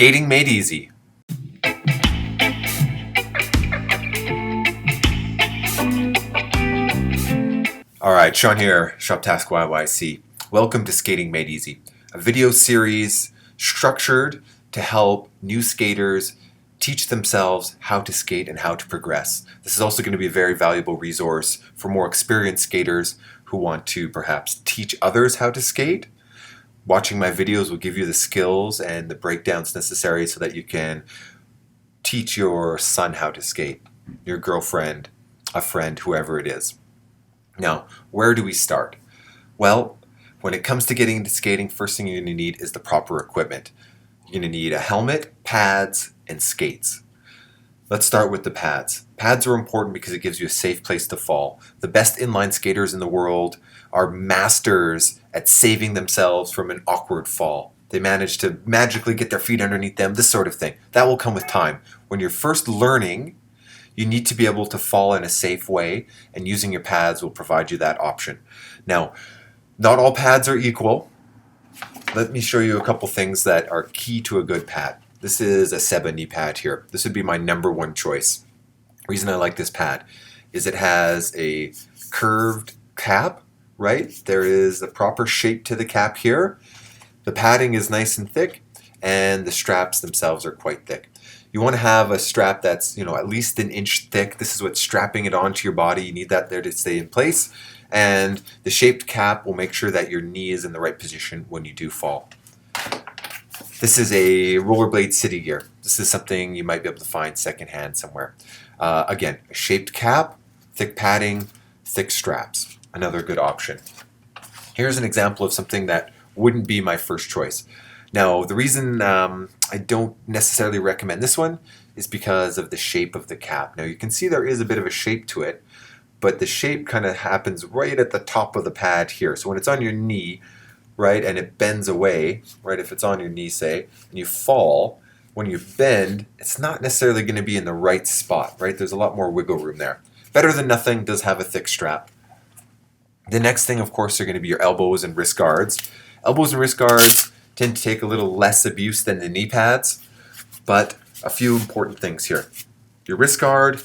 Skating made easy. Alright, Sean here, Shop Task YYC. Welcome to Skating Made Easy, a video series structured to help new skaters teach themselves how to skate and how to progress. This is also going to be a very valuable resource for more experienced skaters who want to perhaps teach others how to skate. Watching my videos will give you the skills and the breakdowns necessary so that you can teach your son how to skate, your girlfriend, a friend, whoever it is. Now, where do we start? Well, when it comes to getting into skating, first thing you're going to need is the proper equipment. You're going to need a helmet, pads, and skates. Let's start with the pads. Pads are important because it gives you a safe place to fall. The best inline skaters in the world are masters at saving themselves from an awkward fall. They manage to magically get their feet underneath them, this sort of thing. That will come with time. When you're first learning, you need to be able to fall in a safe way, and using your pads will provide you that option. Now, not all pads are equal. Let me show you a couple things that are key to a good pad. This is a Seba knee pad here. This would be my number one choice. The reason I like this pad is it has a curved cap, right? There is a proper shape to the cap here. The padding is nice and thick, and the straps themselves are quite thick. You want to have a strap that's, at least an inch thick. This is what's strapping it onto your body. You need that there to stay in place. And the shaped cap will make sure that your knee is in the right position when you do fall. This is a Rollerblade City Gear. This is something you might be able to find secondhand somewhere. Again, a shaped cap, thick padding, thick straps. Another good option. Here's an example of something that wouldn't be my first choice. Now, the reason I don't necessarily recommend this one is because of the shape of the cap. Now, you can see there is a bit of a shape to it, but the shape kind of happens right at the top of the pad here. So when it's on your knee, right, and it bends away, right, if it's on your knee, say, and you fall, when you bend, it's not necessarily going to be in the right spot, right? There's a lot more wiggle room there. Better Than Nothing does have a thick strap. The next thing, of course, are going to be your elbows and wrist guards. Elbows and wrist guards tend to take a little less abuse than the knee pads, but a few important things here. Your wrist guard,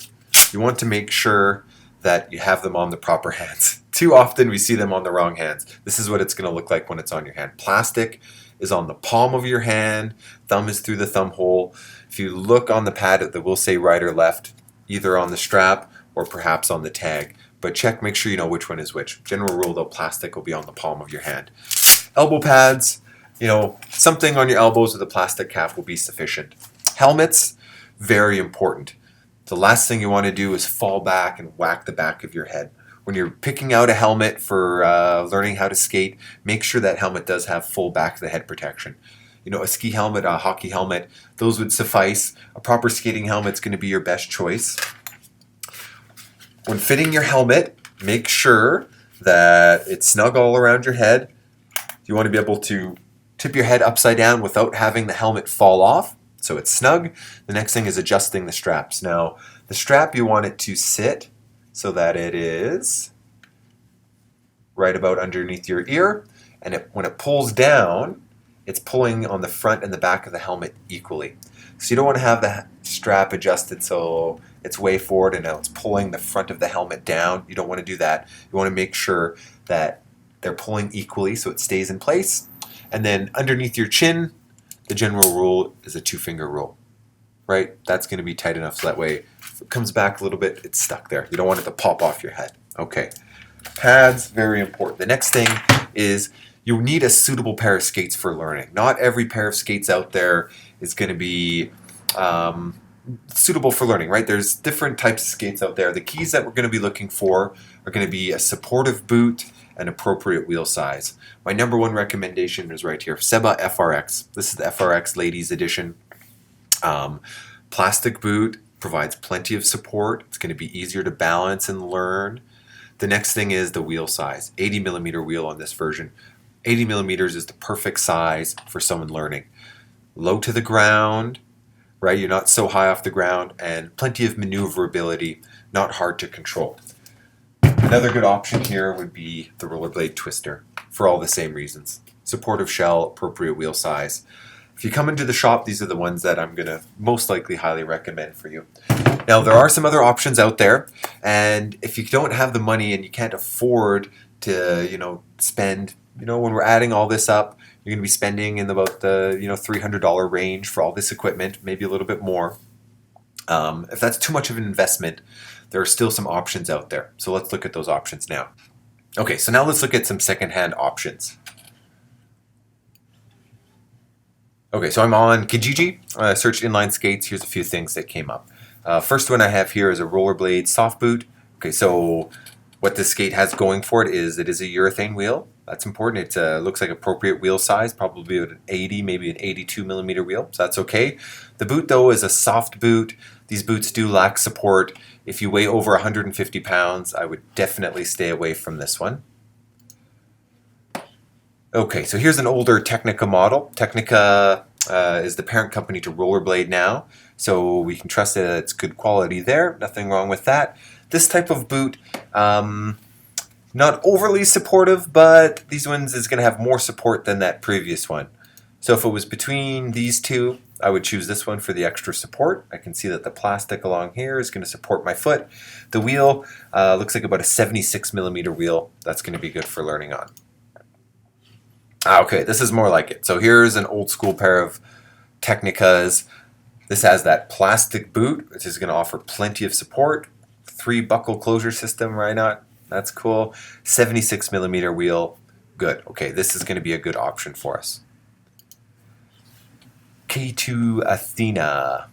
you want to make sure that you have them on the proper hands. Too often we see them on the wrong hands. This is what it's going to look like when it's on your hand. Plastic is on the palm of your hand, thumb is through the thumb hole. If you look on the pad, it will say right or left, either on the strap or perhaps on the tag. But check, make sure you know which one is which. General rule though, plastic will be on the palm of your hand. Elbow pads, something on your elbows with a plastic cap will be sufficient. Helmets, very important. The last thing you want to do is fall back and whack the back of your head. When you're picking out a helmet for learning how to skate, make sure that helmet does have full back of the head protection. A ski helmet, a hockey helmet, those would suffice. A proper skating helmet's going to be your best choice. When fitting your helmet, make sure that it's snug all around your head. You want to be able to tip your head upside down without having the helmet fall off, so it's snug. The next thing is adjusting the straps. Now, the strap, you want it to sit so that it is right about underneath your ear, and when it pulls down, it's pulling on the front and the back of the helmet equally. So you don't want to have the strap adjusted so it's way forward and now it's pulling the front of the helmet down. You don't want to do that. You want to make sure that they're pulling equally so it stays in place. And then underneath your chin, the general rule is a 2-finger rule, right? That's going to be tight enough so that way if it comes back a little bit, it's stuck there. You don't want it to pop off your head. Okay. Pads, very important. The next thing is you need a suitable pair of skates for learning. Not every pair of skates out there is going to be suitable for learning, right? There's different types of skates out there. The keys that we're going to be looking for are going to be a supportive boot and appropriate wheel size. My number one recommendation is right here, Seba FRX. This is the FRX Ladies Edition. Plastic boot provides plenty of support. It's going to be easier to balance and learn. The next thing is the wheel size. 80 millimeter wheel on this version. 80 millimeters is the perfect size for someone learning. Low to the ground, right? You're not so high off the ground, and plenty of maneuverability, not hard to control. Another good option here would be the Rollerblade Twister for all the same reasons. Supportive shell, appropriate wheel size. If you come into the shop, these are the ones that I'm going to most likely highly recommend for you. Now, there are some other options out there, and if you don't have the money and you can't afford to, spend, when we're adding all this up, you're going to be spending in about the, $300 range for all this equipment, maybe a little bit more. If that's too much of an investment, there are still some options out there. So let's look at those options now. Okay, so now let's look at some secondhand options. Okay, so I'm on Kijiji. I searched inline skates. Here's a few things that came up. First one I have here is a Rollerblade soft boot. Okay, so what this skate has going for it is a urethane wheel. That's important. It looks like appropriate wheel size, probably an 80, maybe an 82 millimeter wheel, so that's okay. The boot, though, is a soft boot. These boots do lack support. If you weigh over 150 pounds, I would definitely stay away from this one. Okay, so here's an older Technica model. Technica is the parent company to Rollerblade now, so we can trust that it's good quality there. Nothing wrong with that. This type of boot, not overly supportive, but these ones is going to have more support than that previous one. So if it was between these two, I would choose this one for the extra support. I can see that the plastic along here is going to support my foot. The wheel looks like about a 76 millimeter wheel. That's going to be good for learning on. Okay, this is more like it. So here's an old school pair of Technicas. This has that plastic boot, which is going to offer plenty of support. 3 buckle closure system, right? Not that's cool. 76 millimeter wheel, good. Okay, this is going to be a good option for us. K2 Athena.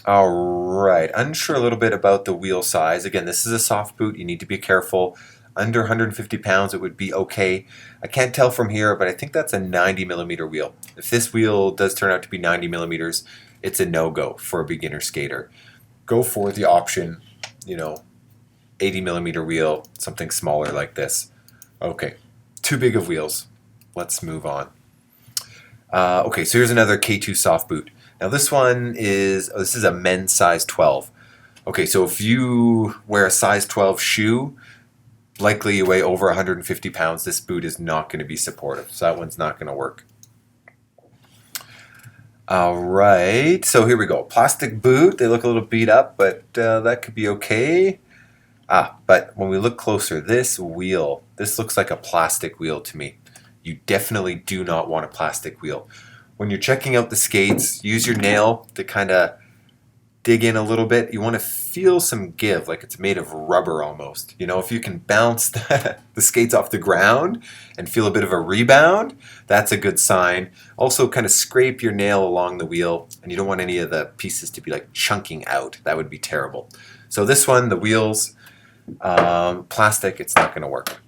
All right, unsure a little bit about the wheel size. Again, this is a soft boot. You need to be careful. Under 150 pounds, it would be okay. I can't tell from here, but I think that's a 90 millimeter wheel. If this wheel does turn out to be 90 millimeters, it's a no-go for a beginner skater. Go for the option, 80 millimeter wheel, something smaller like this. Okay, too big of wheels. Let's move on. Okay, so here's another K2 soft boot. Now this one is, this is a men's size 12. Okay, so if you wear a size 12 shoe, likely you weigh over 150 pounds, this boot is not going to be supportive. So that one's not going to work. All right, so here we go. Plastic boot. They look a little beat up, but that could be okay. But when we look closer, this wheel, this looks like a plastic wheel to me. You definitely do not want a plastic wheel. When you're checking out the skates, use your nail to kind of dig in a little bit. You want to feel some give, like it's made of rubber almost. If you can bounce the skates off the ground and feel a bit of a rebound, that's a good sign. Also kind of scrape your nail along the wheel, and you don't want any of the pieces to be like chunking out. That would be terrible. So this one, the wheels, plastic, it's not going to work.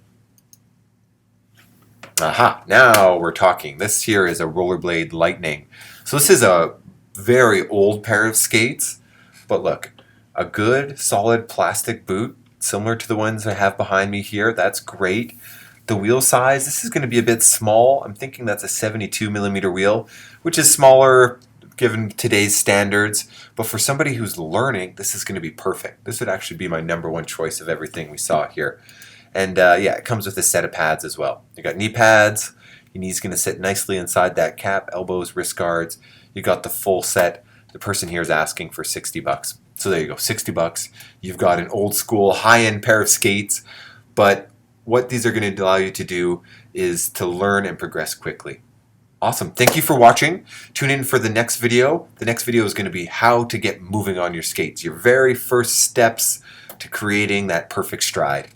Aha, now we're talking. This here is a Rollerblade Lightning. So this is a very old pair of skates, but look, a good solid plastic boot, similar to the ones I have behind me here. That's great. The wheel size, this is going to be a bit small. I'm thinking that's a 72 millimeter wheel, which is smaller given today's standards, but for somebody who's learning, this is going to be perfect. This would actually be my #1 choice of everything we saw here. And yeah, it comes with a set of pads as well. You got knee pads. Your knee's going to sit nicely inside that cap, elbows, wrist guards. You got the full set. The person here is asking for 60 bucks. So there you go, 60 bucks. You've got an old school high-end pair of skates, but what these are going to allow you to do is to learn and progress quickly. Awesome. Thank you for watching. Tune in for the next video. The next video is going to be how to get moving on your skates, your very first steps to creating that perfect stride.